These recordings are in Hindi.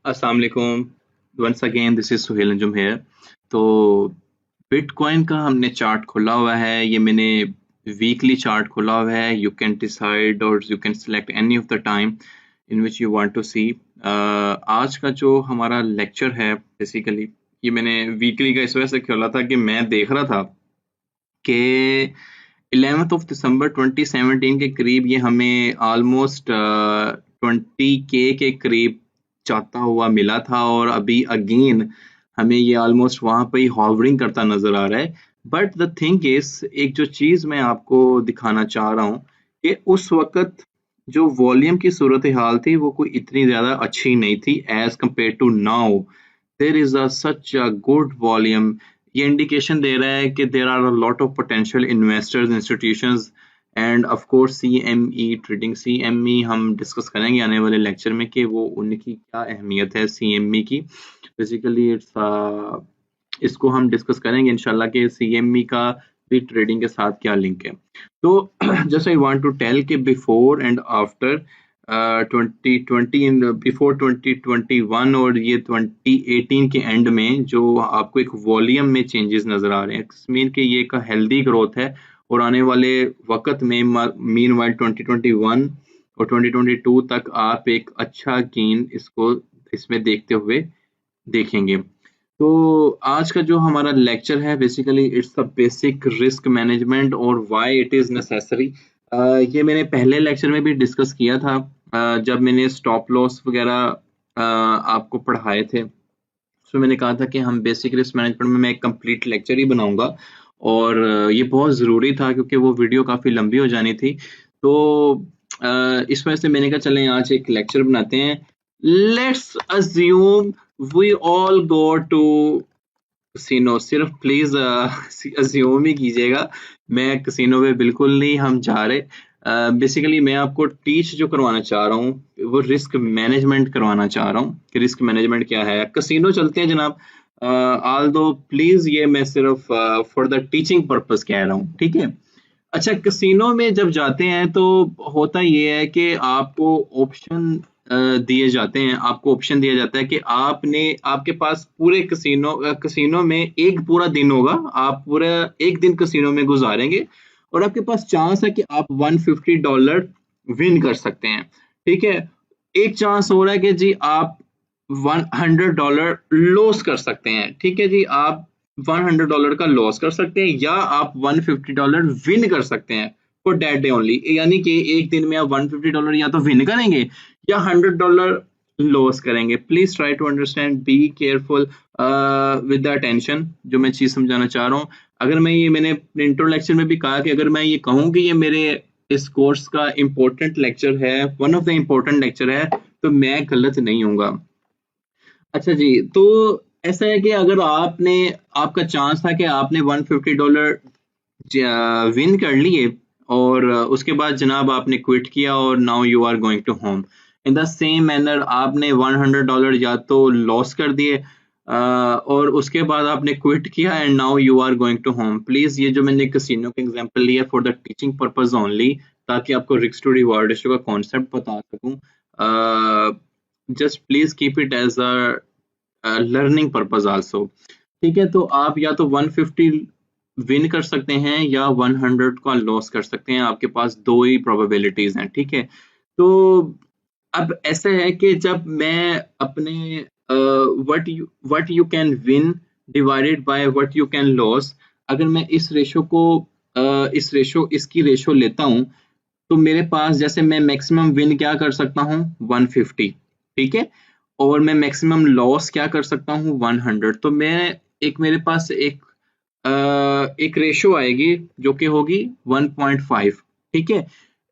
अस्सलाम वालेकुम। Once again this is Suhail Anjum here. तो बिटकॉइन का हमने चार्ट खोला हुआ है, ये मैंने वीकली चार्ट खोला हुआ है। यू कैन डिसाइड और you can select any of the time in which you want to see. आज का जो हमारा लेक्चर है बेसिकली, ये मैंने वीकली का इस वजह से खोला था कि मैं देख रहा था कि 11th ऑफ दिसंबर 2017 के करीब ये हमें ऑलमोस्ट 20K के करीब जाता हुआ मिला था, और अभी अगेन हमें ये ऑलमोस्ट वहां पे ही हॉवरिंग करता नजर आ रहा है। बट द थिंग इज, एक जो चीज मैं आपको दिखाना चाह रहा हूँ कि उस वक्त जो वॉल्यूम की सूरत हाल थी वो कोई इतनी ज्यादा अच्छी नहीं थी as compare to now. There is a such a good volume. ये इंडिकेशन दे रहा है कि there are a lot of potential investors, institutions and of course CME trading. CME हम डिस्कस करेंगे आने वाले लेक्चर में कि वो उनकी क्या अहमियत है CME की। बेसिकली इसको हम डिस्कस करेंगे इंशाल्लाह कि CME का भी ट्रेडिंग के साथ क्या लिंक है। तो just I want to tell कि before and after 2020 in before 2021 और ये 2018 के एंड में जो आपको एक वॉल्यूम में चेंजेस नजर आ रहे हैं, मीन कि ये एक हेल्दी ग्रोथ है। और आने वाले वक्त में मीन वाइल 2021 और 2022 तक आप एक अच्छा गेन इसको इसमें देखते हुए देखेंगे। तो आज का जो हमारा लेक्चर है basically it's the basic risk management और व्हाई इट इज नेसेसरी। ये मैंने पहले लेक्चर में भी डिस्कस किया था, जब मैंने स्टॉप लॉस वगैरह आपको पढ़ाए थे। तो मैंने कहा था कि हम बेसिक रिस्क मैनेजमेंट में मैं एक कंप्लीट लेक्चर ही बनाऊंगा, और ये बहुत ज़रूरी था क्योंकि वो वीडियो काफ़ी लंबी हो जानी थी। तो इस वजह से मैंने कहा चलें आज एक लेक्चर बनाते हैं। Let's assume we all go to casino. सिर्फ प्लीज अज्यूम ही कीजिएगा, मैं कसिनो में बिल्कुल नहीं हम जा रहे। बेसिकली मैं आपको टीच जो करवाना चाह रहा हूँ वो रिस्क मैनेजमेंट करवाना चाह रहा हूँ कि रिस्क मैनेजमेंट क्या है। कसिनो चलते हैं जनाब, ऑल दो प्लीज ये मैं सिर्फ फॉर द टीचिंग पर्पस कह रहा हूँ, ठीक है। अच्छा, कसिनो में जब जाते हैं तो होता ये है कि आपको ऑप्शन दिए जाते हैं, आपको ऑप्शन दिया जाता है कि आपने आपके पास पूरे कसिनो में एक पूरा दिन होगा, आप पूरा एक दिन कसिनो में गुजारेंगे और आपके पास चांस है कि आप $150 विन कर सकते हैं, ठीक है। एक चांस हो रहा है कि जी आप $100 लॉस कर सकते हैं, ठीक है जी, आप $100 का लॉस कर सकते हैं या आप $150 विन कर सकते हैं फॉर दैट डे ओनली। यानी कि एक दिन में आप $150 या तो विन करेंगे या $100 लॉस करेंगे। Please try to understand, be careful with the attention जो मैं चीज समझाना चाह रहा हूँ। अगर मैंने इंट्रो लेक्चर में भी कहा कि अगर मैं ये कहूँ कि ये मेरे इस कोर्स का इम्पोर्टेंट लेक्चर है, one of the important lecture है, तो मैं गलत नहीं हूँगा। अच्छा जी, तो ऐसा है कि अगर आपका चांस था कि आपने $150 विन कर लिए और उसके बाद जनाब आपने क्विट किया और now you are going to home. In the same manner आपने $100 या तो लॉस कर दिए और उसके बाद आपने क्विट किया and now you are going to home. Please ये जो मैंने कसिनो का एग्जांपल लिया for the teaching purpose only, ताकि आपको रिस्क टू रिवार्ड रेशियो का कॉन्सेप्ट बता सकूं। Just please keep it as a learning purpose also, ठीक है। तो आप या तो 150 विन कर सकते हैं या 100 का लॉस कर सकते हैं, आपके पास दो ही प्रोबेबिलिटीज हैं, ठीक है। तो अब ऐसा है कि जब मैं अपने what you can win divided by what you can loss, अगर मैं इस रेशो को इसकी रेशो लेता हूं, तो मेरे पास जैसे मैं मैक्सिमम विन क्या कर सकता हूँ 150, ठीक है, और मैं मैक्सिमम लॉस क्या कर सकता हूँ 100। तो मैं मेरे पास एक रेशो आएगी जो कि होगी 1.5, ठीक है।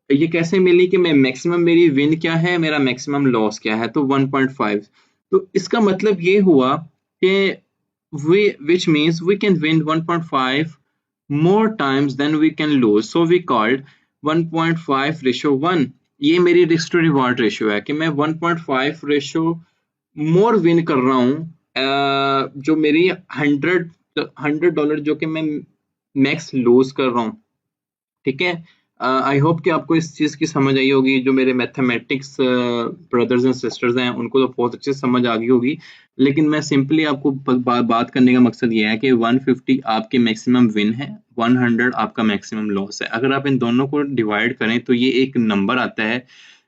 ये कैसे मिली कि मैं मैक्सिमम मेरी विन क्या है, मेरा मैक्सिमम लॉस क्या है, तो 1.5। तो इसका मतलब ये हुआ कि which means we can win 1.5 more times than we can lose, so we called 1.5 ratio 1। ये मेरी रिस्क टू रिवॉर्ड रेशियो है कि मैं 1.5 रेशियो मोर विन कर रहा हूँ, जो मेरी $100 जो कि मैं मैक्स लूज कर रहा हूँ, ठीक है। आई होप कि आपको इस चीज़ की समझ आई होगी। जो मेरे मैथमेटिक्स ब्रदर्स एंड सिस्टर्स हैं उनको तो बहुत अच्छे से समझ आ गई होगी, लेकिन मैं सिंपली आपको बात करने का मकसद ये है कि 150 आपके मैक्सिमम विन है, 100 आपका मैक्सिमम लॉस है। अगर आप इन दोनों को डिवाइड करें तो ये एक नंबर आता है,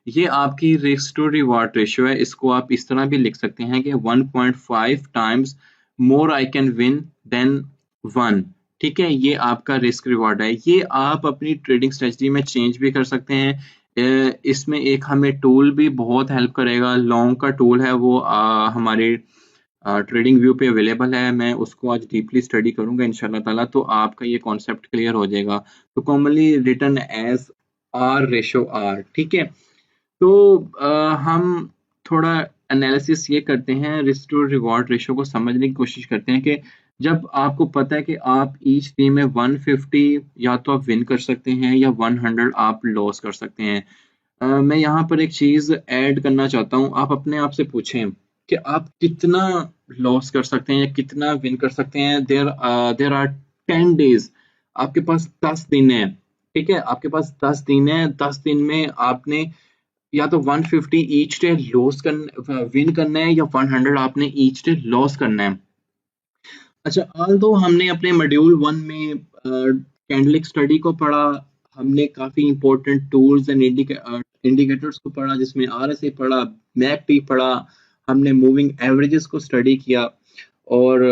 ये आपकी रिस्क टू रिवार्ड रेशियो है। इसको आप इस तरह भी लिख सकते हैं कि 1.5 times more I can win then 1। ठीक है, ये आपका रिस्क रिवॉर्ड है। ये आप अपनी ट्रेडिंग स्ट्रेटजी में चेंज भी कर सकते हैं। इसमें एक हमें टूल भी बहुत हेल्प करेगा, लॉन्ग का टूल है वो हमारे ट्रेडिंग व्यू पे अवेलेबल है। मैं उसको आज डीपली स्टडी करूंगा इंशाल्लाह ताला, तो आपका ये कॉन्सेप्ट क्लियर हो जाएगा। तो commonly return as R ratio R. ठीक है, तो हम थोड़ा एनालिसिस ये करते हैं, रिस्क टू रिवॉर्ड रेशो को समझने की कोशिश करते हैं कि जब आपको पता है कि आप ईच डे में 150 या तो आप विन कर सकते हैं या 100 आप लॉस कर सकते हैं। मैं यहाँ पर एक चीज ऐड करना चाहता हूँ। आप अपने आप से पूछें कि आप कितना लॉस कर सकते हैं या कितना विन कर सकते हैं। देर आर 10 डेज, आपके पास 10 दिन है। ठीक है, आपके पास 10 दिन है। 10 दिन में आपने या तो 150 ईच डे लॉस करना, विन करना है, या 100 आपने ईच डे लॉस करना है। अच्छा, ऑल दो हमने अपने मॉड्यूल 1 में कैंडलिक स्टडी को पढ़ा, हमने काफी इंपॉर्टेंट टूल्स एंड इंडिकेटर्स को पढ़ा, जिसमें आरएसआई पढ़ा, मैकडी पढ़ा, हमने मूविंग एवरेजेस को स्टडी किया, और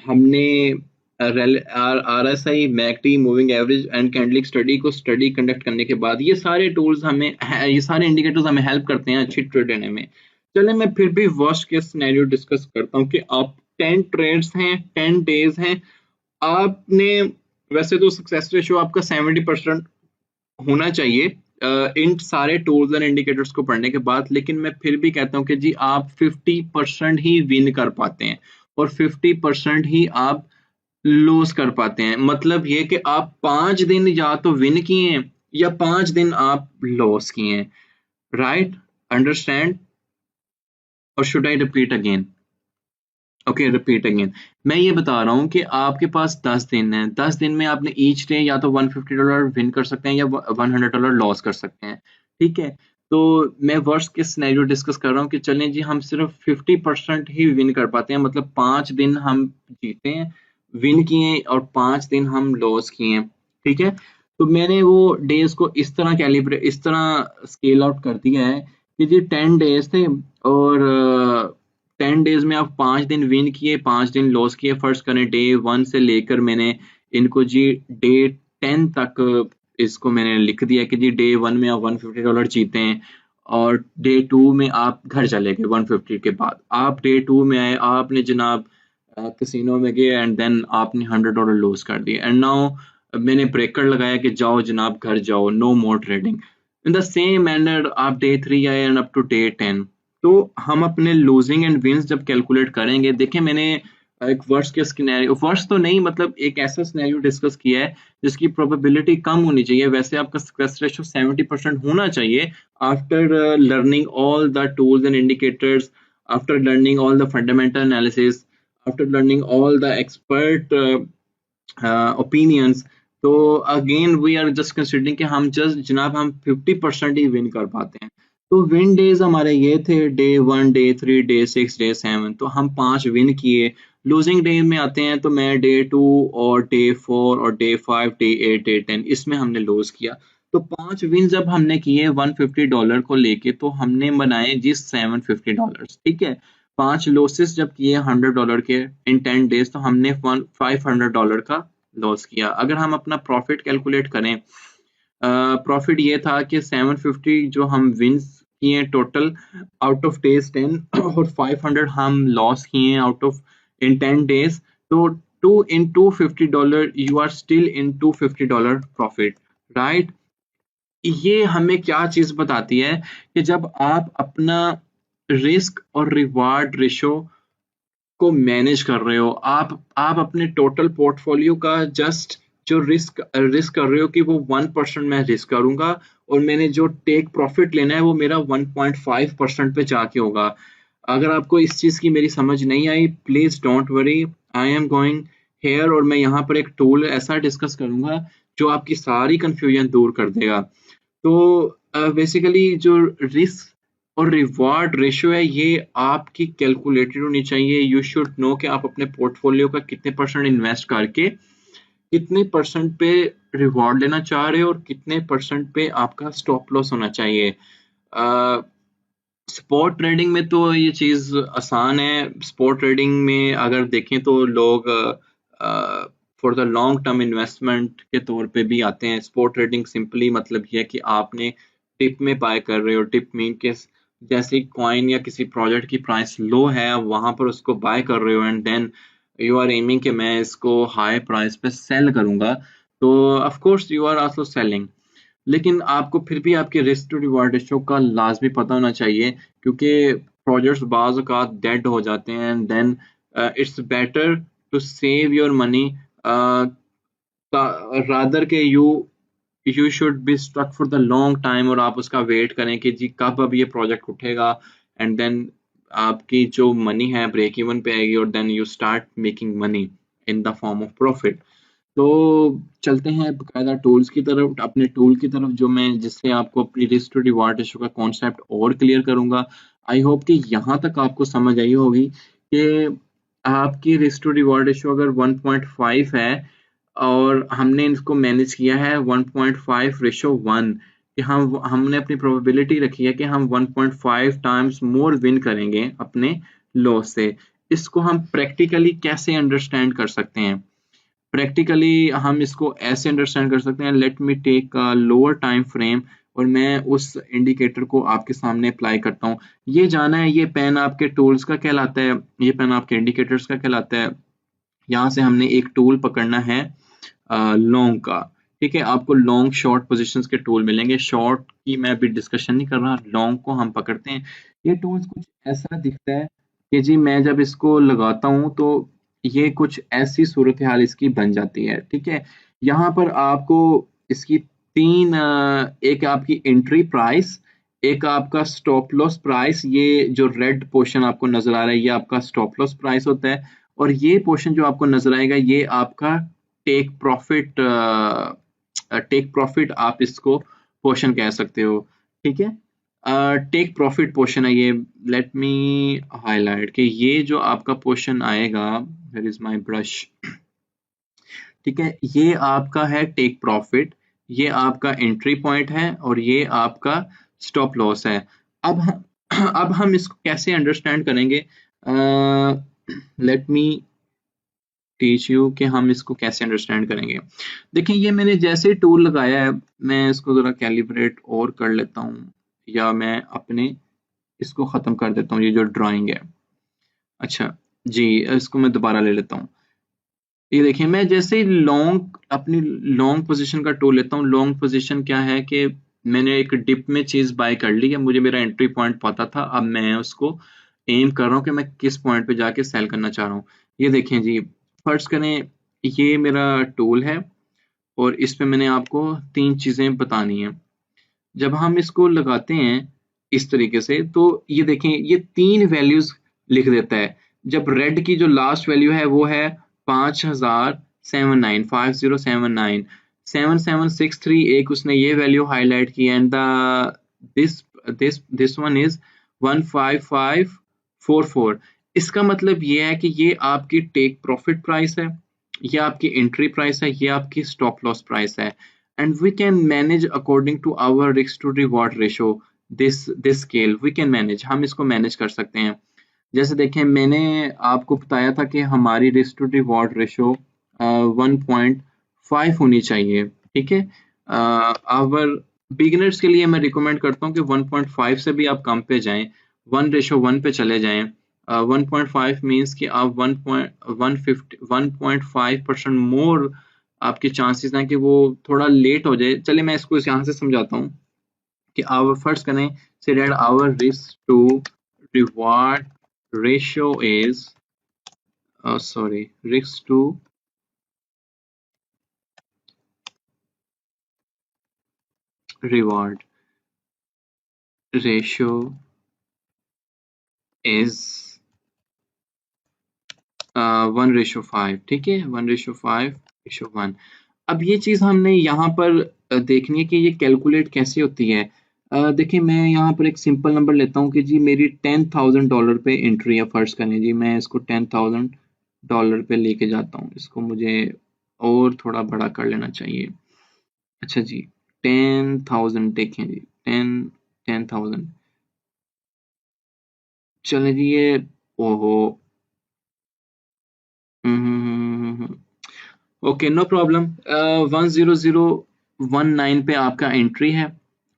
हमने RSI, MACD, moving average and candlestick study को कंडक्ट करने के बाद ये सारे टूल्स हमें, ये सारे इंडिकेटर्स हमें हेल्प करते हैं अच्छी ट्रेड लेने में। चले, मैं फिर भी वर्स्ट केस सिनेरियो डिस्कस करता हूँ कि आप 10 ट्रेड्स हैं, 10 डेज हैं, आपने, वैसे तो सक्सेस रेशियो आपका 70% होना चाहिए इन सारे टूल्स एंड इंडिकेटर्स को पढ़ने के बाद, लेकिन मैं फिर भी कहता हूँ कि जी आप 50% ही विन कर पाते हैं और 50% ही आप लूज कर पाते हैं। मतलब ये कि आप 5 दिन या तो विन किए हैं या 5 दिन आप लॉस किए हैं। राइट, अंडरस्टैंड, और should I repeat again? Okay, repeat again. मैं ये बता रहा हूँ कि आपके पास 10 दिन है। 10 दिन में आपने ईच डे या तो $150 विन कर सकते हैं या $100 लॉस कर सकते हैं। ठीक है, तो मैं वर्स्ट के सिनेरियो डिस्कस कर रहा हूँ कि चलें जी हम सिर्फ 50% ही विन कर पाते हैं, मतलब 5 दिन हम जीते हैं, विन किए, और 5 दिन हम लॉस किए हैं। ठीक है, तो मैंने वो डेज को इस तरह कैलिब्रेट, इस तरह स्केल आउट कर दिया है कि जी 10 डेज थे, और 10 डेज में आप 5 दिन विन किए, 5 दिन लॉस किए। फर्स्ट करें डे 1 से लेकर मैंने इनको जी डे 10 तक इसको मैंने लिख दिया कि जी डे 1 में आप $150 जीते हैं, और डे 2 में आप घर चले गए 150 के बाद। आप डे 2 में आए, आपने जनाब कैसीनो में गए एंड देन आपने $100 लॉस कर दिए, एंड नाउ मैंने ब्रेकर लगाया कि जाओ जनाब घर जाओ, no more trading. In the same manner आप डे 3 आए एंड अप टू डे 10। तो हम अपने लूजिंग एंड विंस जब कैलकुलेट करेंगे, देखें मैंने एक वर्स्ट के सिनेरियो, वर्स्ट तो नहीं, मतलब एक ऐसा सिनेरियो डिस्कस किया है जिसकी प्रोबेबिलिटी कम होनी चाहिए। वैसे आपका सक्सेस रेशियो 70% होना चाहिए after learning all the tools and indicators, after learning all the fundamental analysis, after learning all the expert opinions. तो again we are just considering कि हम जस्ट जनाब हम 50% ही विन कर पाते हैं। तो विन डेज हमारे ये थे डे 1, डे 3, डे 6, डे 7, तो हम 5 विन किए। लूजिंग डे में आते हैं तो मैं डे 2 और डे 4 और डे 5, डे 8, डे 10, इसमें हमने लूज किया। तो 5 विन जब हमने किए $150 को लेके, तो हमने बनाए जी $750। ठीक है, 5 लॉसेस जब किए $100 के इन 10 डेज, तो हमने $500 का लॉस किया। अगर हम अपना प्रॉफिट कैलकुलेट करें, प्रॉफिट ये था कि 750 जो हम विंस किए टोटल आउट ऑफ डेज 10, और 500 हम लॉस किए आउट ऑफ इन 10 डेज। तो 2 in $250, you are still in $250 profit. Right, ये हमें क्या चीज बताती है कि जब आप अपना रिस्क और रिवार्ड रेशो को मैनेज कर रहे हो, आप अपने टोटल पोर्टफोलियो का जस्ट जो रिस्क रिस्क कर रहे हो कि वो 1% मैं रिस्क करूंगा, और मैंने जो टेक प्रॉफिट लेना है वो मेरा 1.5% पे जाके होगा। अगर आपको इस चीज की मेरी समझ नहीं आई, please don't worry, I am going here, और मैं यहाँ पर एक टूल ऐसा डिस्कस करूंगा जो आपकी सारी कंफ्यूजन दूर कर देगा। तो बेसिकली जो रिस्क और रिवार्ड रेशियो है ये आपकी कैलकुलेटेड होनी चाहिए। यू शुड नो कि आप अपने पोर्टफोलियो का कितने परसेंट इन्वेस्ट करके कितने परसेंट पे रिवॉर्ड लेना चाह रहे हो और कितने परसेंट पे आपका स्टॉप लॉस होना चाहिए। स्पॉट ट्रेडिंग में तो ये चीज आसान है। स्पॉट ट्रेडिंग में अगर देखें तो लोग for the long term investment के तौर पे भी आते हैं। स्पॉट ट्रेडिंग सिंपली मतलब ये है कि आपने टिप में बाय कर रहे हो। टिप मीन के जैसे कॉइन या किसी प्रोजेक्ट की प्राइस लो है वहां पर उसको बाय कर रहे हो and then you are aiming कि मैं इसको हाई प्राइस पे सेल करूंगा। तो of course you are also selling, लेकिन आपको फिर भी आपके रिस्क टू रिवार्ड रेशियो का लाजमी पता होना चाहिए, क्योंकि प्रोजेक्ट्स बाज औकात डेड हो जाते हैं and then it's better to save your money rather के you should be stuck for the long time और आप उसका वेट करें कि जी कब अब ये प्रोजेक्ट उठेगा एंड देन आपकी जो मनी है ब्रेक इवन पे आएगी और then you start making money in the form of profit. तो चलते हैं बकायदा टूल्स की तरफ, अपने टूल की तरफ, जो मैं जिससे आपको अपनी रिस्क टू रिवार्ड रेशियो का कॉन्सेप्ट और क्लियर करूंगा। आई होप कि यहाँ तक आपको समझ आई होगी कि आपकी रिस्क टू रिवार्ड रेशियो अगर 1.5 है और हमने इसको मैनेज किया है 1.5 रेशो 1, कि हमने अपनी प्रोबेबिलिटी रखी है कि हम 1.5 टाइम्स मोर विन करेंगे अपने लॉस से। इसको हम प्रैक्टिकली कैसे अंडरस्टैंड कर सकते हैं? प्रैक्टिकली हम इसको ऐसे अंडरस्टैंड कर सकते हैं, let me take a lower time frame और मैं उस इंडिकेटर को आपके सामने अप्लाई करता हूँ। ये जाना है ये पेन आपके टूल्स का कहलाता है, ये पेन आपके इंडिकेटर्स का कहलाता है। यहाँ से हमने एक टूल पकड़ना है लॉन्ग का। ठीक है, आपको लॉन्ग शॉर्ट पोजीशंस के टूल मिलेंगे। शॉर्ट की मैं अभी डिस्कशन नहीं कर रहा, लॉन्ग को हम पकड़ते हैं। ये टूल्स कुछ ऐसा दिखता है कि जी मैं जब इसको लगाता हूँ तो ये कुछ ऐसी सूरत हाल इसकी बन जाती है। ठीक है, यहाँ पर आपको इसकी तीन एक आपकी एंट्री प्राइस, एक आपका स्टॉप लॉस प्राइस, ये जो रेड पोर्शन आपको नजर आ रहा है ये आपका स्टॉप लॉस प्राइस होता है, और ये पोर्शन जो आपको नजर आएगा ये आपका टेक प्रॉफिट, टेक प्रॉफिट आप इसको पोर्शन कह सकते हो। ठीक है, टेक प्रॉफिट पोर्शन है ये। लेट मी हाईलाइट कि ये जो आपका पोर्शन आएगा, वेयर इज माय ब्रश। ठीक है, ये आपका है टेक प्रॉफिट, ये आपका एंट्री पॉइंट है और ये आपका स्टॉप लॉस है। अब अब हम इसको कैसे अंडरस्टैंड करेंगे? लेट मी टीच यू कि हम इसको कैसे अंडरस्टैंड करेंगे। देखिए, ये मैंने जैसे ही टूल लगाया है मैं इसको जरा कैलिब्रेट और कर लेता हूँ, या मैं अपने इसको खत्म कर देता हूँ, ये जो ड्राइंग है। अच्छा जी, इसको मैं दोबारा ले लेता हूँ। ये देखिए, मैं जैसे ही लॉन्ग अपनी लॉन्ग पोजीशन का टूल लेता हूँ। लॉन्ग पोजीशन क्या है कि मैंने एक डिप में चीज बाय कर ली है, मुझे मेरा एंट्री पॉइंट पता था, अब मैं उसको एम कर रहा हूँ कि मैं किस पॉइंट पे जाके सेल करना चाह रहा हूँ। ये देखें जी, फर्ज करें ये मेरा टूल है और इस पे मैंने आपको तीन चीजें बतानी है। जब हम इसको लगाते हैं इस तरीके से तो ये देखें ये तीन वैल्यूज लिख देता है। जब रेड की जो लास्ट वैल्यू है वो है 5079, 5079, 7763, एक उसने ये वैल्यू हाईलाइट की, and the this this one is 15544। इसका मतलब ये है कि ये आपकी टेक प्रॉफिट प्राइस है, ये आपकी एंट्री प्राइस है, ये आपकी स्टॉप लॉस प्राइस है, and we can manage according to our risk to reward ratio। this scale we can manage, हम इसको मैनेज कर सकते हैं। जैसे देखें, मैंने आपको बताया था कि हमारी रिस्क टू रिवॉर्ड रेशो 1.5 होनी चाहिए। ठीक है, आवर बिगिनर्स के लिए मैं रिकमेंड करता हूँ कि 1.5 से भी आप कम पे जाएं, 1:1 पे चले जाएं। 1.5 मीन्स कि आप 1.5% मोर आपके चांसेस हैं कि वो थोड़ा लेट हो जाए। चलिए मैं इसको यहाँ से समझाता हूँ कि आवर फर्स्ट करें से that our risk to reward ratio is risk to reward ratio is 1:5। ठीक है, 1:5:1। अब ये चीज़ हमने यहाँ पर देखनी है कि ये कैलकुलेट कैसे होती है। देखिए मैं यहाँ पर एक सिंपल नंबर लेता हूँ कि जी मेरी $10,000 पे एंट्री है, फर्ज करें जी मैं इसको $10,000 पे लेके जाता हूँ, इसको मुझे और थोड़ा बड़ा कर लेना चाहिए। अच्छा जी 10,000 देखें जी 10,000 चले जी ये ओहो ओके नो प्रॉब्लम 10019 पे आपका एंट्री है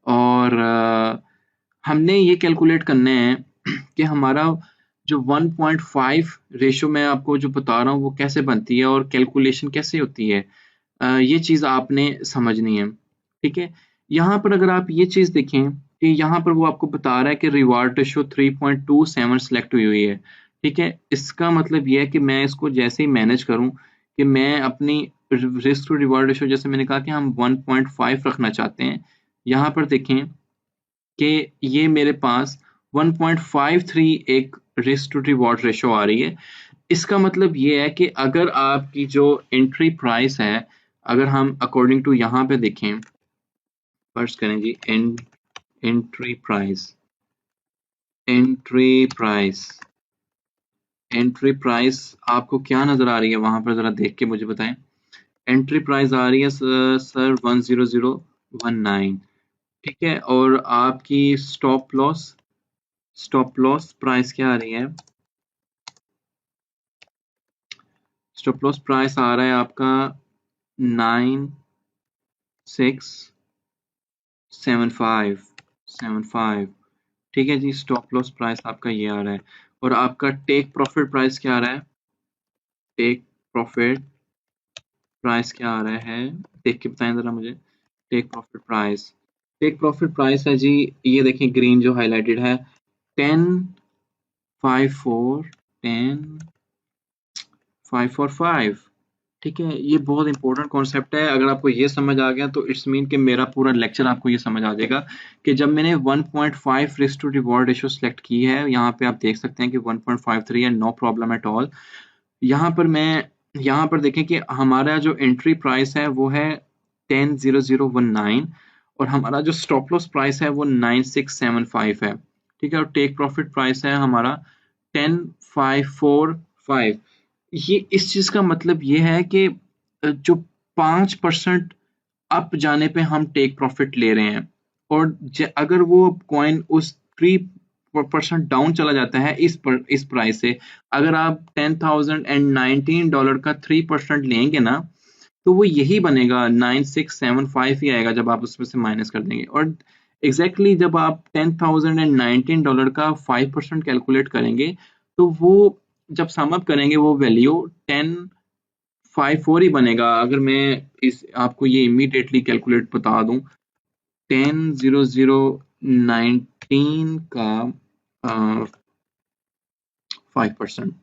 और हमने ये कैलकुलेट करना है कि हमारा जो 1.5 रेशो मैं आपको जो बता रहा हूँ वो कैसे बनती है और कैलकुलेशन कैसे होती है। ये चीज़ आपने समझनी है, ठीक है। यहाँ पर अगर आप ये चीज़ देखें कि यहाँ पर वो आपको बता रहा है कि रिवार्ड रेशो 3.27 सेलेक्ट हुई हुई है, ठीक है। इसका मतलब ये है कि मैं इसको जैसे ही मैनेज करूँ कि मैं अपनी रिस्क टू रिवार्ड रेशो जैसे मैंने कहा कि हम 1.5 रखना चाहते हैं। यहाँ पर देखें कि ये मेरे पास 1.53 एक रिस्क टू रिवॉर्ड रेशो आ रही है। इसका मतलब ये है कि अगर आपकी जो एंट्री प्राइस है, अगर हम अकॉर्डिंग टू यहाँ पे देखें, फर्स्ट करें जी entry price entry price entry price आपको क्या नजर आ रही है वहां पर, जरा देख के मुझे बताएं। एंट्री प्राइस आ रही है सर 10019, ठीक है। और आपकी स्टॉप लॉस प्राइस क्या आ रही है? स्टॉप लॉस प्राइस आ रहा है आपका 9675, ठीक है जी। स्टॉप लॉस प्राइस आपका ये आ रहा है और आपका टेक प्रॉफिट प्राइस क्या आ रहा है? टेक प्रॉफिट प्राइस क्या आ रहा है, देख के बताएं जरा मुझे। टेक प्रॉफिट प्राइस है जी, ये देखें ग्रीन जो हाईलाइटेड है 1054 10545, ठीक है। ये बहुत इंपॉर्टेंट कॉन्सेप्ट है, अगर आपको ये समझ आ गया तो इट्स मीन कि मेरा पूरा लेक्चर आपको ये समझ आ जाएगा कि जब मैंने 1.5 risk to reward ratio select की है, यहाँ पे आप देख सकते हैं कि 1.53 है, नो प्रॉब्लम एट ऑल। यहाँ पर देखें कि हमारा जो एंट्री प्राइस है वो है 10,019 और हमारा जो स्टॉप लॉस प्राइस है वो 9675 है, ठीक है। और टेक प्रॉफिट प्राइस है हमारा 10545। ये इस चीज का मतलब ये है कि जो 5% अप जाने पे हम टेक प्रॉफिट ले रहे हैं और अगर वो कॉइन उस 3% डाउन चला जाता है इस प्राइस से, अगर आप $10,019 का 3% लेंगे ना तो वो यही बनेगा 9675 ही आएगा जब आप उसमें से माइनस कर देंगे। और एग्जैक्टली जब आप $10,019 का 5% कैलकुलेट करेंगे तो वो जब सम अप करेंगे वो वैल्यू 1054 ही बनेगा। अगर मैं इस आपको ये इमीडिएटली कैलकुलेट बता दूं 10,019 का 5%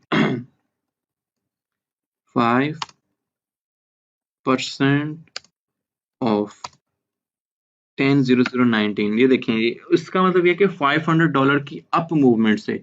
5% ऑफ 10,019, ये देखें इसका मतलब ये कि $500 की अप मूवमेंट से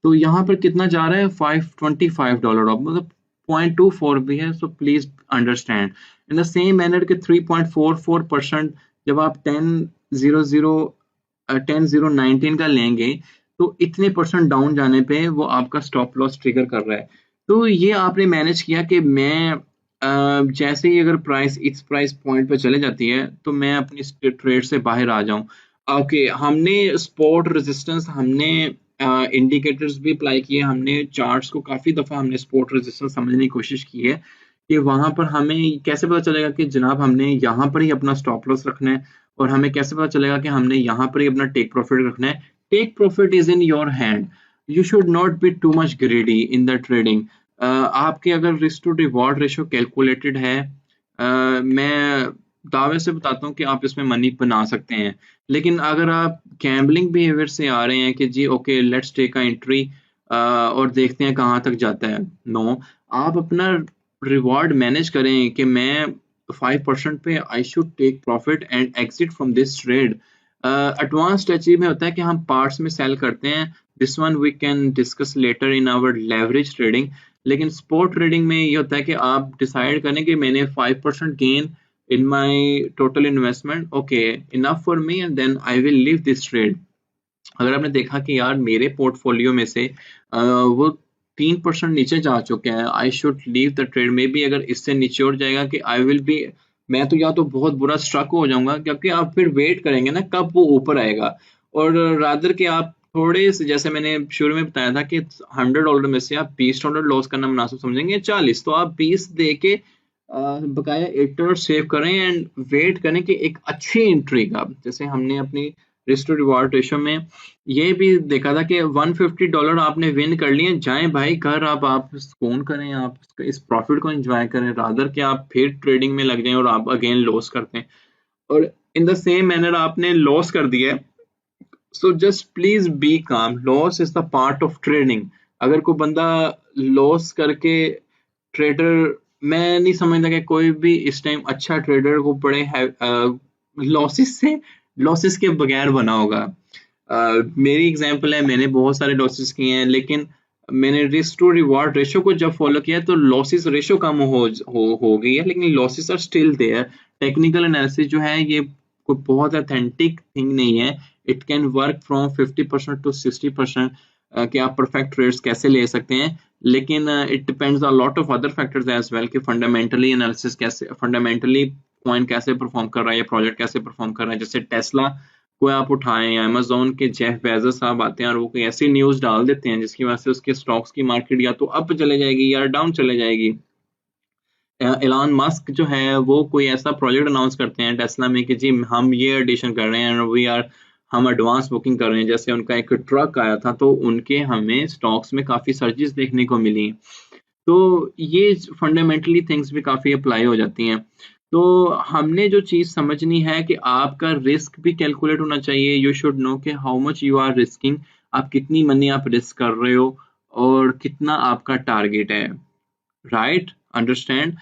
तो यहाँ पर कितना जा रहा है $525 ऑफ, मतलब 0.24 भी है। So please understand in the same manner के 3.44% जब आप 10,019 का लेंगे तो इतने परसेंट डाउन जाने पे वो आपका स्टॉप लॉस ट्रिगर कर रहा है। तो ये आपने मैनेज किया कि मैं जैसे ही अगर प्राइस इस प्राइस पॉइंट पे चले जाती है तो मैं अपनी ट्रेड से बाहर आ जाऊं। ओके हमने स्पॉट रेजिस्टेंस, हमने इंडिकेटर्स भी अप्लाई किए, हमने चार्ट्स को काफी दफा हमने स्पॉट रेजिस्टेंस समझने की कोशिश की है कि वहां पर हमें कैसे पता चलेगा कि जनाब हमने यहाँ पर ही अपना स्टॉप लॉस रखना है और हमें कैसे पता चलेगा कि हमने यहाँ पर ही अपना टेक प्रॉफिट रखना है। Take profit is in your hand, you should not be too much greedy in the trading. आपके अगर risk to reward ratio calculated है, मैं दावे से बताता हूँ कि आप इसमें मनी बना सकते हैं। लेकिन अगर आप गैम्बलिंग बिहेवियर से आ रहे हैं कि जी okay let's take a entry और देखते हैं कहाँ तक जाता है, नो, आप अपना रिवॉर्ड मैनेज करें कि मैं 5% पे I should take profit and exit from this trade. Advance strategy में होता है कि हम पार्ट्स में सेल करते हैं, this one we can discuss later in our leverage trading. लेकिन स्पॉट ट्रेडिंग में ये होता है कि आप डिसाइड करें कि मैंने 5% gain in my total investment, okay, enough for me, and then I will leave this trade. अगर आपने देखा कि यार मेरे पोर्टफोलियो में से वो 3% नीचे जा चुके हैं, I should leave the trade. May be अगर इससे नीचे उठ जाएगा कि आई विल बी, मैं तो या तो बहुत बुरा स्ट्रक हो जाऊंगा, क्योंकि आप फिर वेट करेंगे ना कब वो ऊपर आएगा। और रादर के आप थोड़े से, जैसे मैंने शुरू में बताया था कि $100 में से आप $20 लॉस करना मुनासिब समझेंगे, 40, तो आप 20 दे के बकाया $8 सेव करें एंड वेट करें कि एक अच्छी एंट्री का। जैसे हमने अपनी रिस्क टू रिवॉर्ड रेशो में ये भी देखा था कि $150 आपने विन कर लिए, जाएं भाई घर, आप सुकून करें, आप इस प्रॉफिट को एंजॉय करें, रादर कि आप फिर ट्रेडिंग में लग जाएं और आप अगेन लॉस करते हैं और इन द सेम मैनर आपने लॉस कर दिया है। सो जस्ट प्लीज बी काम, loss is the part of trading. अगर कोई बंदा लॉस करके ट्रेडर, मैं नहीं समझता कि कोई भी इस टाइम अच्छा ट्रेडर को बड़े लॉसेस के बगैर बना होगा। मेरी एग्जांपल है, मैंने बहुत सारे लॉसेस किए हैं, लेकिन मैंने रिस्क टू रिवॉर्ड रेशो को जब फॉलो किया तो लॉसेस रेशो कम हो गई है, लेकिन losses are still there. Technical analysis जो है ये कोई बहुत ऑथेंटिक थिंग नहीं है। It can work from 50% to 60% कि आप परफेक्ट ट्रेड्स कैसे ले सकते हैं, लेकिन it depends a lot of other factors as well कि फंडामेंटली एनालिसिस कैसे, फंडामेंटली कॉइन कैसे परफॉर्म कर रहा है या प्रोजेक्ट कैसे परफॉर्म कर रहा है। जैसे टेस्ला को आप उठाएं, अमेजोन के जेफ बेजोस साहब आते हैं और वो कोई ऐसी न्यूज डाल देते हैं जिसकी वजह से उसके स्टॉक्स की मार्केट या तो अप चले जाएगी या डाउन चले जाएगी। एलन मस्क जो है वो कोई ऐसा प्रोजेक्ट अनाउंस करते हैं टेस्ला में कि जी हम ये एडिशन कर रहे हैं, वी आर, हम एडवांस बुकिंग कर रहे हैं। जैसे उनका एक ट्रक आया था तो उनके हमें स्टॉक्स में काफी सर्जेस देखने को मिली। तो ये फंडामेंटली थिंग्स भी काफी अप्लाई हो जाती हैं। तो हमने जो चीज समझनी है कि आपका रिस्क भी कैलकुलेट होना चाहिए। यू शुड नो कि how much you are risking, आप कितनी मनी आप रिस्क कर रहे हो और कितना आपका टारगेट है। Right, understand.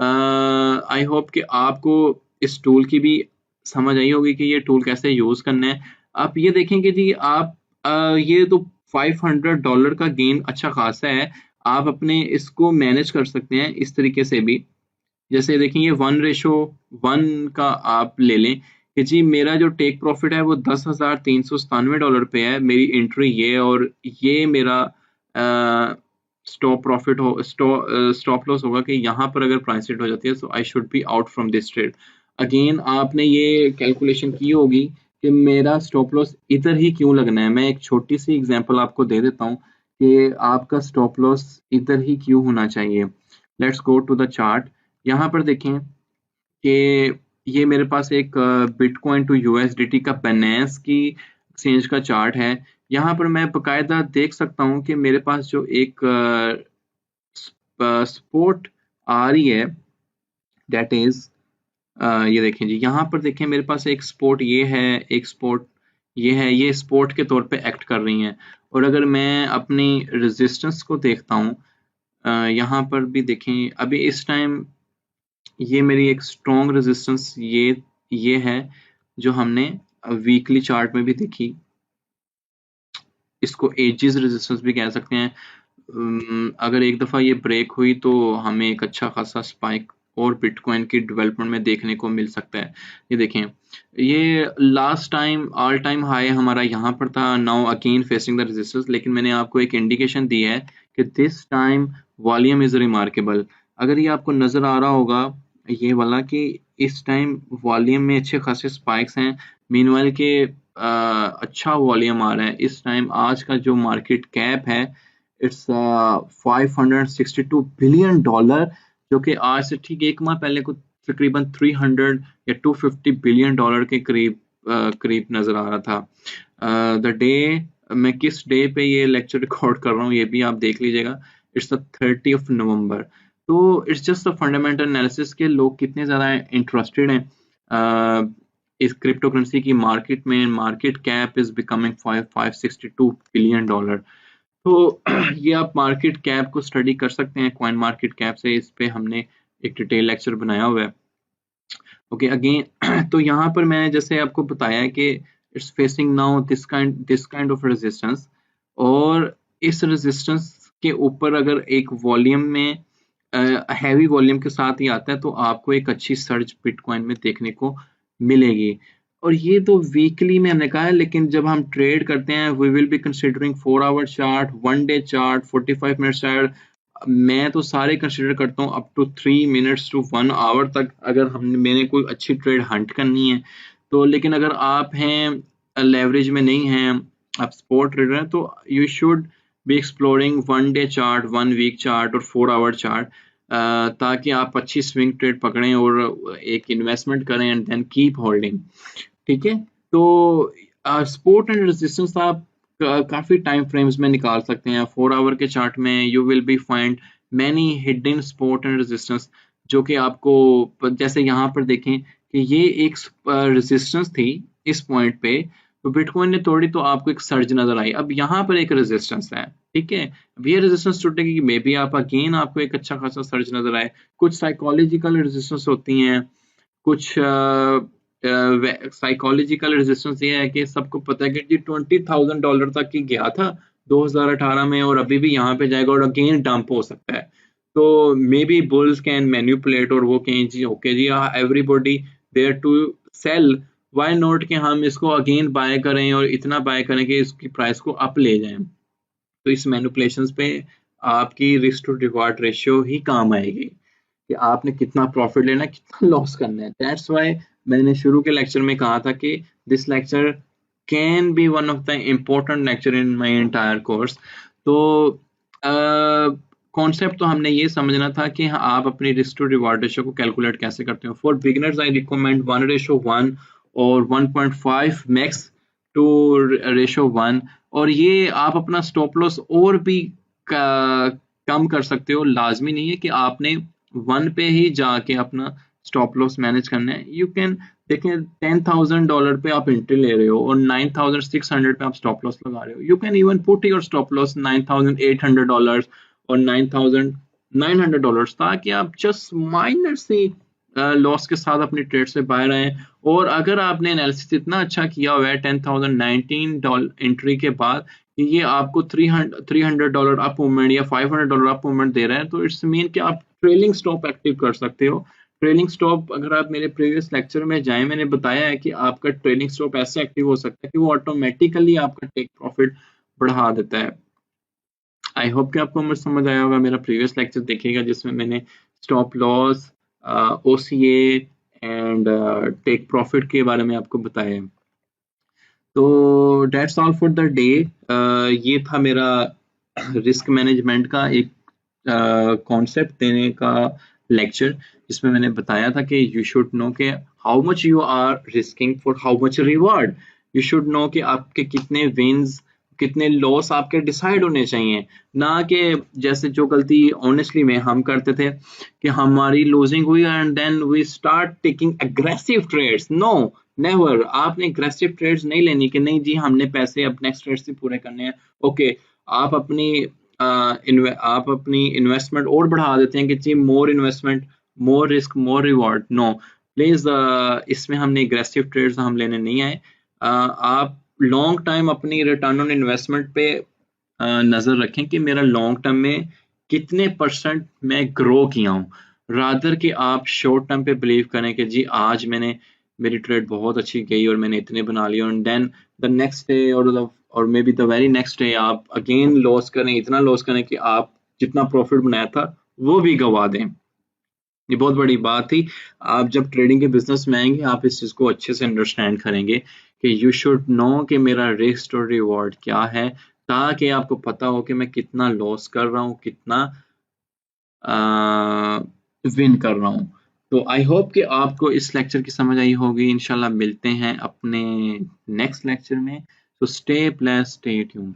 आई होप कि आपको इस टूल की भी समझ आई होगी कि ये टूल कैसे यूज करना है। आप ये देखें कि जी आप ये तो $500 का गेन अच्छा खासा है, आप अपने इसको मैनेज कर सकते हैं इस तरीके से भी। जैसे देखें ये 1:1 का आप ले लें कि जी मेरा जो टेक प्रॉफिट है वो $10,397 पे है, मेरी एंट्री ये है और ये मेरा स्टॉप प्रॉफिट हो, स्टॉप लॉस होगा कि यहाँ पर अगर प्राइस हिट हो जाती है, so I should be out from this trade. Again आपने ये कैलकुलेशन की होगी कि मेरा स्टॉप लॉस इधर ही क्यों लगना है। मैं एक छोटी सी एग्जांपल आपको दे देता हूँ कि आपका स्टॉप लॉस इधर ही क्यों होना चाहिए। Let's go to the chart. यहाँ पर देखें कि ये मेरे पास एक बिटकॉइन टू यूएसडीटी का बाइनेंस की एक्सचेंज का चार्ट है। यहाँ पर मैं बकायदा देख सकता हूँ कि मेरे पास जो एक सपोर्ट आ रही है, दैट इज ये देखें जी, यहाँ पर देखें मेरे पास एक सपोर्ट ये है, एक सपोर्ट ये है, ये सपोर्ट के तौर पे एक्ट कर रही हैं। और अगर मैं अपनी रेजिस्टेंस को देखता हूँ, यहाँ पर भी देखें अभी इस टाइम ये मेरी एक स्ट्रॉन्ग रेजिस्टेंस ये है जो हमने वीकली चार्ट में भी देखी। इसको एजिस रेजिस्टेंस भी कह सकते हैं। अगर एक दफ़ा ये ब्रेक हुई तो हमें एक अच्छा खासा स्पाइक और बिटकॉइन की डेवलपमेंट में देखने को मिल सकता है। ये देखें, ये last time all time high हमारा यहाँ पर था, now again facing the resistance. लेकिन मैंने आपको एक इंडिकेशन दी है कि this time volume is remarkable. अगर ये आपको नजर आ रहा होगा ये वाला कि इस टाइम वॉल्यूम में अच्छे खासे स्पाइक्स हैं, मीनवाइल के अच्छा वॉल्यूम आ रहा है। इस टाइम आज का जो मार्केट कैप है इट्स $562 बिलियन, जो कि आज से ठीक एक माह पहले को तकरीबन 300 या $250 बिलियन के करीब नजर आ रहा था। द डे, मैं किस डे पे ये लेक्चर रिकॉर्ड कर रहा हूँ ये भी आप देख लीजिएगा, इट्स द 30 नवंबर। तो it's just a fundamental analysis के लोग कितने ज्यादा इंटरेस्टेड हैं इस क्रिप्टो करेंसी की मार्केट में। Market cap is becoming $562 billion. तो ये आप मार्केट कैप को स्टडी कर सकते हैं कॉइन मार्केट कैप से, इस पे हमने एक डिटेल लेक्चर बनाया हुआ है। ओके अगेन तो यहाँ पर मैं जैसे आपको बताया कि it's facing now this kind of resistance, और इस रेजिस्टेंस के ऊपर अगर एक वॉल्यूम में हैवी वॉल्यूम के साथ ही आता है, तो आपको एक अच्छी सर्ज बिटकॉइन में देखने को मिलेगी। और ये तो वीकली में हमने कहा है, लेकिन जब हम ट्रेड करते हैं we will be considering 4 hour chart, 1 day chart, 45 minute chart. मैं तो सारे कंसिडर करता हूँ up to 3 minutes to 1 hour तक, अगर हमने मैंने कोई अच्छी ट्रेड हंट करनी है तो। लेकिन अगर आप हैं लेवरेज में नहीं हैं, आप स्पॉट ट्रेडर हैं, तो you should be exploring 1 day chart, 1 week chart और 4 आवर चार्ट, ताकि आप अच्छी स्विंग ट्रेड पकड़ें और एक इन्वेस्टमेंट करें एंड देन कीप होल्डिंग। ठीक है, तो सपोर्ट एंड रेजिस्टेंस आप काफी टाइम फ्रेम्स में निकाल सकते हैं। 4 आवर के चार्ट में you will be find many hidden support and resistance, जो कि आपको, जैसे यहाँ पर देखें कि ये एक रेजिस्टेंस थी इस पॉइंट पे, तो बिटकॉइन ने तोड़ी तो आपको एक सर्ज नजर आई। अब यहाँ पर एक रेजिस्टेंस है, ठीक है, अब ये रेजिस्टेंस टूटेगी, मे बी आप अगेन आपको एक अच्छा खासा सर्ज नजर आए। कुछ साइकोलॉजिकल रेजिस्टेंस होती हैं, कुछ साइकोलॉजिकल रेजिस्टेंस ये है कि सबको पता है कि जी $20,000 तक ही गया था 2018 में, और अभी भी यहाँ पे जाएगा और अगेन डंप हो सकता है। तो maybe bulls can manipulate, और वो कहें जी ओके जी everybody there to sell, why not कि हम इसको अगेन बाय करें और इतना बाय करें कि इसकी प्राइस को अप ले जाएं। तो इस मैनिपुलेशंस पे आपकी रिस्क टू रिवार्ड रेशियो ही काम आएगी कि आपने कितना प्रॉफिट लेना है, कितना लॉस करना है। दैट्स व्हाई मैंने शुरू के लेक्चर में कहा था कि this lecture can be one of the important lecture in my entire course. तो कॉन्सेप्ट तो हमने ये समझना था कि आप अपनी रिस्क टू रिवार्ड रेशियो को कैलकुलेट कैसे करते हो। फॉर बिगिनर्स आई रिकमेंड 1:1 और 1.5 मैक्स टू रेशियो 1, और ये आप अपना स्टॉप लॉस और भी कम कर सकते हो। लाजमी नहीं है कि आपने 1 पे ही जाके अपना स्टॉप लॉस मैनेज करना है। यू कैन देखें $10,000 पे आप एंट्री ले रहे हो और 9,600 पे आप स्टॉप लॉस लगा रहे हो, you can even put your stop loss $9,800 और $9,900, ताकि आप जस्ट माइनर सी लॉस के साथ अपनी ट्रेड से बाहर आए। और अगर आपने एनालिसिस इतना अच्छा किया हुआ है $10,019 एंट्री के बाद कि ये आपको $300 अप मूवमेंट या $500 अप मूवमेंट दे रहा है, तो इट्स मीन कि आप ट्रेलिंग स्टॉप एक्टिव कर सकते हो। ट्रेलिंग स्टॉप, अगर आप मेरे प्रीवियस लेक्चर में जाएं, मैंने बताया है कि आपका ट्रेलिंग स्टॉप ऐसे एक्टिव हो सकता है कि वो ऑटोमेटिकली आपका टेक प्रॉफिट बढ़ा देता है। आई होप कि आपको समझ आया होगा। मेरा प्रीवियस लेक्चर देखिएगा जिसमें मैंने stop loss, OCA and take profit के बारे में आपको बताया। तो that's all for the day. ये था मेरा रिस्क मैनेजमेंट का एक कॉन्सेप्ट देने का लेक्चर, जिसमें मैंने बताया था कि यू शुड नो कि how much you are risking for how much reward. You should know कि आपके कितने विन्स, कितने लॉस आपके डिसाइड होने चाहिए, ना कि जैसे जो गलती ऑनेस्टली में हम करते थे कि हमारी लूजिंग हुई and then we start taking aggressive trades. No, never. आपने एग्रेसिव ट्रेड्स नहीं लेनी कि नहीं जी हमने पैसे अब नेक्स्ट ट्रेड से पूरे करने हैं। ओके, आप अपनी आप अपनी इन्वेस्टमेंट और बढ़ा देते हैं कि जी more investment, more risk, more reward. No please, इसमें हमने एग्रेसिव ट्रेड्स हम लेने नहीं आए। आप लॉन्ग टाइम अपनी रिटर्न ऑन इन्वेस्टमेंट पे नजर रखें कि मेरा लॉन्ग टर्म में कितने % मैं ग्रो किया हूँ, रादर कि आप शॉर्ट टर्म पे बिलीव करें कि जी आज मेरी ट्रेड बहुत अच्छी गई और मैंने इतने बना लिए, and then the next day और may be the very next day आप अगेन लॉस करें, इतना लॉस करें कि आप जितना प्रॉफिट बनाया था वो भी गवा दें। ये बहुत बड़ी बात थी। आप जब ट्रेडिंग के बिजनेस में आएंगे आप इस चीज को अच्छे से अंडरस्टैंड करेंगे कि यू शुड नो कि मेरा रिस्क और रिवॉर्ड क्या है, ताकि आपको पता हो कि मैं कितना लॉस कर रहा हूँ, कितना विन कर रहा हूँ। तो आई होप कि आपको इस लेक्चर की समझ आई होगी। इंशाल्लाह मिलते हैं अपने नेक्स्ट लेक्चर में। तो स्टे ब्लेस्ड, स्टे ट्यून्ड।